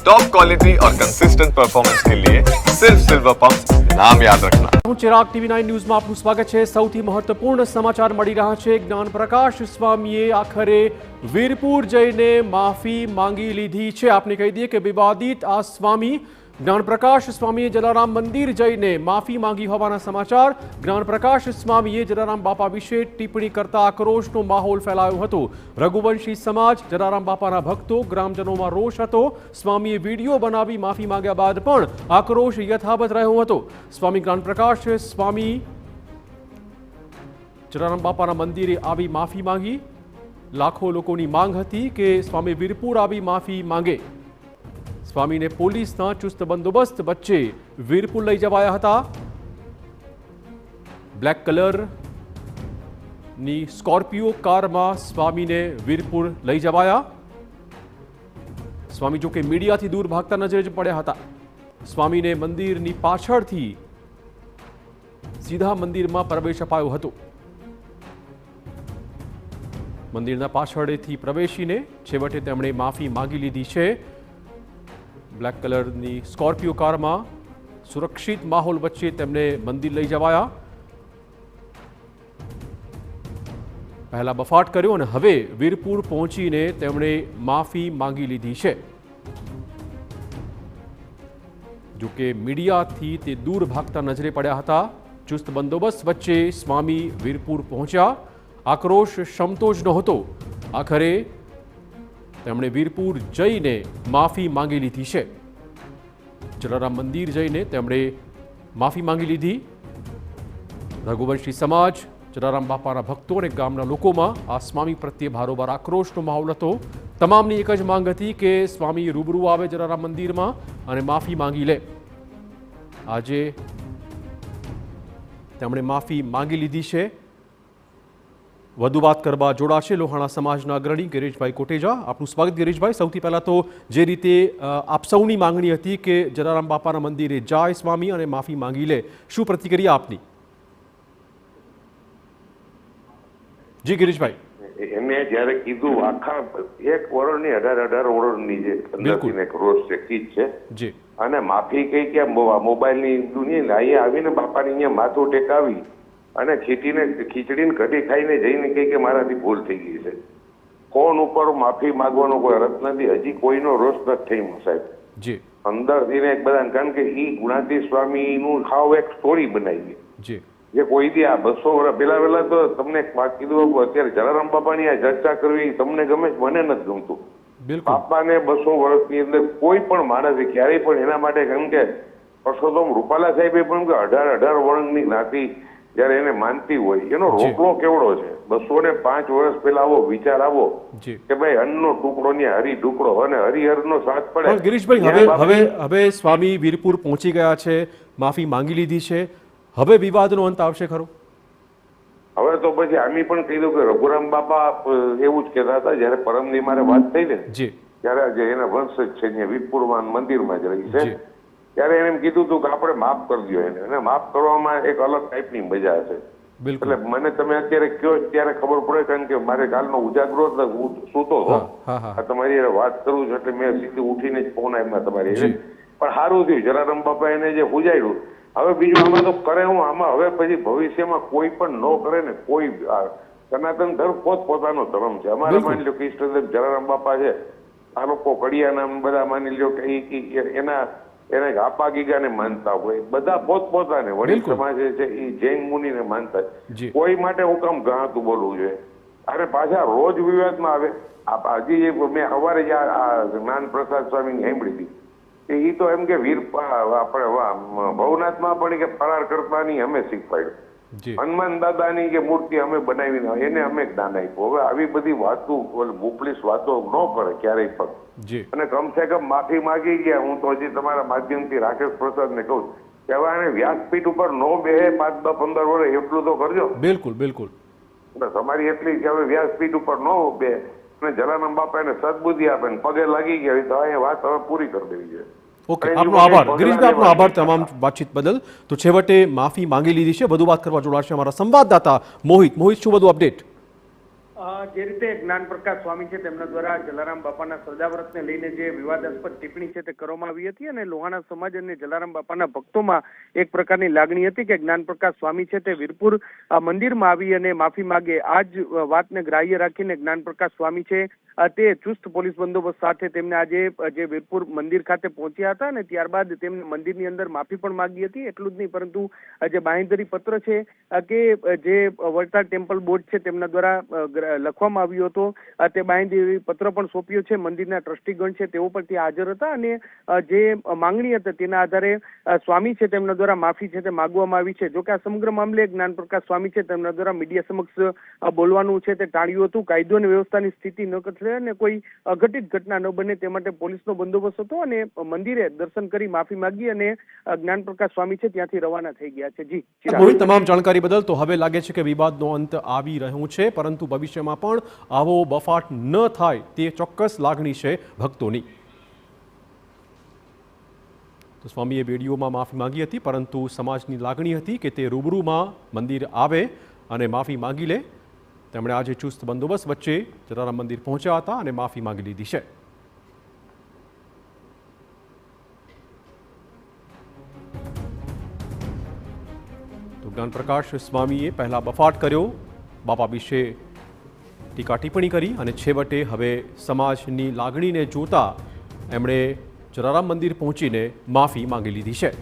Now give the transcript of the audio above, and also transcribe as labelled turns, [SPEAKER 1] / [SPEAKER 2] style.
[SPEAKER 1] Top quality और consistent performance के लिए सिर्फ सिल्वर पंप नाम याद रखना।
[SPEAKER 2] હું ચિરાગ ટીવી 9 ન્યૂઝમાં આપનું સ્વાગત છે। સૌથી મહત્વપૂર્ણ સમાચાર મળી રહ્યા છે। જ્ઞાનપ્રકાશ સ્વામીએ આખરે વીરપુર જઈને માફી માંગી લીધી છે। આપને કહી દઈએ કે વિવાદિત આ સ્વામી જ્ઞાનપ્રકાશ સ્વામીએ જલારામ મંદિર જઈને માફી માંગી હોવાના સમાચાર। જ્ઞાનપ્રકાશ સ્વામીએ જલારામ બાપા વિશે ટિપ્પણી કરતા આક્રોશનો માહોલ ફેલાયો હતો। રઘુવંશી સમાજ, જલારામ બાપાના ભક્તો, ગ્રામજનોમાં રોષ હતો। સ્વામીએ વિડીયો બનાવી માફી માંગ્યા બાદ પણ આક્રોશ યથાવત રહ્યો હતો। સ્વામી જ્ઞાનપ્રકાશ સ્વામી જલારામ બાપાના મંદિરે આવી માફી માંગી। લાખો લોકોની માંગ હતી કે સ્વામી વીરપુર આવી માફી માંગે। સ્વામીને પોલીસના ચુસ્ત બંદોબસ્ત વચ્ચે વીરપુર લઈ જવાયા હતા। બ્લેક કલરની સ્કોર્પિયો કારમાં સ્વામીને વીરપુર લઈ જવાયા। સ્વામી જો કે મીડિયાથી દૂર ભાગતા નજરે જ પડ્યા હતા। સ્વામીને મંદિરની પાછળથી સીધા મંદિરમાં પ્રવેશ અપાયો હતો। મંદિરના પાછળથી પ્રવેશીને છેવટે તેમણે માફી માંગી લીધી છે। બ્લેક કલરની સ્કોર્પિયો કારમાં સુરક્ષિત માહોલ વચ્ચે તેમને મંદિર લઈ જવાયા। પહેલા બફાટ કર્યો અને હવે વીરપુર પહોંચીને તેમણે માફી માંગી લીધી છે। જો કે મીડિયાથી તે દૂર ભાગતા નજરે પડ્યા હતા। ચુસ્ત બંદોબસ્ત વચ્ચે સ્વામી વીરપુર પહોંચ્યા। આક્રોશ શમતો જ નહોતો। આખરે તેમણે વીરપુર જઈને માફી માંગી લીધી છે। જલારામ મંદિર જઈને તેમણે માફી માંગી લીધી। રઘુવંશી સમાજ, જલારામ બાપાના ભક્તો અને ગામના લોકોમાં આ સ્વામી પ્રત્યે ભારોભાર આક્રોશનો માહોલ હતો। તમામની એક જ માંગ હતી કે સ્વામી રૂબરૂ આવે જલારામ મંદિરમાં અને માફી માંગી લે। આજે તેમણે માફી માંગી લીધી છે। વધુ વાત કરવા જોડાશે લોહાણા સમાજના અગ્રણી ગિરીશભાઈ કોટેજા। આપનું સ્વાગત ગિરીશભાઈ। સૌથી પહેલા તો જે રીતે આપ સૌની માંગણી હતી કે જલારામ બાપાના મંદિરે જાય સ્વામી અને માફી માંગી લે, શું પ્રતિક્રિયા આપની? જી ગિરીશભાઈ।
[SPEAKER 3] એને જ્યારે કીધું આખા એક વર્ષની 18 વર્ષની જે અંદરથી એક રોષ છે, કીચ છે
[SPEAKER 2] જી,
[SPEAKER 3] અને માફી કઈ કે મોબાઈલની દુનિયા અહીંયા આવીને બાપાની અહીંયા માથું ટેકાવી અને ખીચડીને કઢી ખાઈને જઈને કહે કે મારાથી ભૂલ થઈ ગઈ છે। ફોન ઉપર માફી માંગવાનો કોઈ અર્થ નથી। હજી કોઈનો રોષ નથી થયો સાહેબ
[SPEAKER 2] જી,
[SPEAKER 3] અંદરથી એક બધા, કારણ કે એ ગુણાતી સ્વામીનું ખાવ એક સ્ટોરી બનાવી
[SPEAKER 2] જી,
[SPEAKER 3] જે કોઈ દી આ 200 વર્ષ પહેલા તો તમને કીધું અત્યારે જલારામ બાપાની આ ચર્ચા કરવી તમને ગમે, મને નથી ગમતું। બાપાને 200 વર્ષની અંદર કોઈ પણ માણસે ક્યારેય પણ એના માટે, કેમ કે પરસોત્તમ રૂપાલા સાહેબે પણ 18 વર્ષની જ્ઞાતિ જયારે એને માનતી હોય એનો રોકડો કેવડો છે। 205 વર્ષ પહેલા આવો વિચાર આવો કે ભાઈ અન્નનો ટુકડો ને હરી ટુકડો અને હરિહરનો સાથ પડે।
[SPEAKER 2] ગિરીશભાઈ, હવે સ્વામી વીરપુર પહોંચી ગયા છે, માફી માંગી લીધી છે, હવે વિવાદનો અંત આવશે ખરો?
[SPEAKER 3] હવે તો પછી આમી પણ કીધું કે રઘુરામ બાપા એવું જ કહેતા હતા જયારે પરમદી મારે વાત થઈ ને ત્યારે એના વંશજ છે વીરપુરમાં મંદિરમાં જ રહી છે, ત્યારે એને એમ કીધું હતું કે આપણે માફ કરી દો એને, અને માફ કરવામાં એક અલગ ટાઈપની મજા છે। એટલે મને તમે અત્યારે કયો ત્યારે ખબર પડે, કારણ કે મારે કાલનો ઉજાગરો હું સૂતો હતો, તમારી વાત કરું છું એટલે મેં સીધી ઉઠીને જ ફોન આવ્યા તમારી। પણ સારું થયું જલારામ બાપા એને જે પૂજાડ્યું। હવે બીજું આમાં તો કરે હું આમાં હવે પછી ભવિષ્યમાં કોઈ પણ ન કરે ને, કોઈ સનાતન ધર્મ પોતપોતાનો ધર્મ છે। અમારે માની લો કે ઈષ્ટદેવ જલારામ બાપા છે, આ લોકો કડિયાના બધા માની લો કે એને ગાપા ગીગાને માનતા હોય, બધા પોતપોતાને વડીલ સમાજ છે એ જૈન મુનિને માનતા, કોઈ માટે હું કામ ગાતું બોલવું જોઈએ? અરે પાછા રોજ વિવાદમાં આવે। હજી મેં સવારે જ આ જ્ઞાન પ્રસાદ સ્વામીની સાંભળી હતી કે એ તો એમ કે વીર આપણે ભવનાથમાં પણ કે ફરાર કરતાની અમે શીખવાડ્યું, હનુમાન દાદાની કે મૂર્તિ અમે બનાવીને એને અમે દાન આપ્યું। હવે આવી બધી વાતો મુપલીસ વાતો ન કરે ક્યારેય પણ, અને કમસે કમ માફી માંગી ગયા। હું તો હજી તમારા માધ્યમથી રાકેશ પ્રસાદને કહું કે હવે આને વ્યાસપીઠ ઉપર નો બેહે 5, 10, 15 વર્ષ એટલું તો કરજો।
[SPEAKER 2] બિલકુલ બિલકુલ,
[SPEAKER 3] તમારી એટલી કે હવે વ્યાસપીઠ ઉપર ન બે અને જલારામ બાપા એને સદબુદ્ધિ આપે ને પગે લાગી ગયા તો અહીંયા વાત હવે પૂરી કરી દેવી જોઈએ।
[SPEAKER 2] ઓકે, આપનો આભાર ગિરીશભાઈ, આપનો આભાર તમામ વાતચીત બદલ। તો છેવટે માફી માંગી લીધી છે। વધુ વાત કરવા જોડાશે અમારા સંવાદદાતા મોહિત। શું વધુ અપડેટ?
[SPEAKER 4] જે રીતે જ્ઞાનપ્રકાશ સ્વામી છે તેમના દ્વારા જલારામ બાપાના સદાવ્રતને લઈને જે વિવાદાસ્પદ ટિપ્પણી છે તે કરવામાં આવી હતી અને લોહાણા સમાજ અને જલારામ બાપાના ભક્તોમાં એક પ્રકારની લાગણી હતી કે જ્ઞાનપ્રકાશ સ્વામી છે તે વીરપુર મંદિરમાં આવી અને માફી માગે. આ જ વાતને ગ્રાહ્ય રાખીને જ્ઞાનપ્રકાશ સ્વામી છે તે ચુસ્ત પોલીસ બંદોબસ્ત સાથે તેમને આજે જે વીરપુર મંદિર ખાતે પહોંચ્યા હતા અને ત્યારબાદ તેમને મંદિરની અંદર માફી પણ માંગી હતી. એટલું જ નહીં પરંતુ જે બાંહેધરી પત્ર છે કે જે વડતાલ ટેમ્પલ બોર્ડ છે તેમના દ્વારા લખવામાં આવ્યો હતો તે બાંહેધરી પત્ર પણ સોંપ્યો છે. મંદિરના ટ્રસ્ટીગણ છે તેઓ પણ ત્યાં હાજર હતા અને જે માંગણી હતી તેના આધારે સ્વામી છે તેમના દ્વારા માફી છે તે માંગવામાં આવી છે. જોકે આ સમગ્ર મામલે જ્ઞાનપ્રકાશ સ્વામી છે તેમના દ્વારા મીડિયા સમક્ષ બોલવાનું છે તે ટાળ્યું હતું. કાયદો અને વ્યવસ્થાની સ્થિતિ ન કથળે અને કોઈ અઘટિત ઘટના ન બને તે માટે પોલીસનો બંદોબસ્ત હતો અને મંદિરે દર્શન કરી માફી માંગી અને જ્ઞાનપ્રકાશ સ્વામી છે ત્યાંથી રવાના થઈ ગયા છે. જી
[SPEAKER 2] મોહિત, તમામ જાણકારી બદલ. તો હવે લાગે છે કે વિવાદનો અંત આવી રહ્યો છે, પરંતુ ભવિષ્યમાં પણ આવો બફાટ ન થાય તે ચોક્કસ લાગણી છે ભક્તોની. તો સ્વામીએ વિડીયોમાં માફી માંગી હતી, પરંતુ સમાજની લાગણી હતી કે તે રૂબરૂમાં મંદિર આવે અને માફી માંગી લે. તેમણે આજે ચુસ્ત બંદોબસ્ત વચ્ચે જલારામ મંદિર પહોંચ્યા હતા અને માફી માંગી લીધી છે. તો જ્ઞાનપ્રકાશ સ્વામીએ પહેલા બફાટ કર્યો, બાપા વિશે ટીકા ટિપ્પણી કરી અને છેવટે હવે સમાજની લાગણીને જોતા એમણે જલારામ મંદિર પહોંચીને માફી માંગી લીધી છે.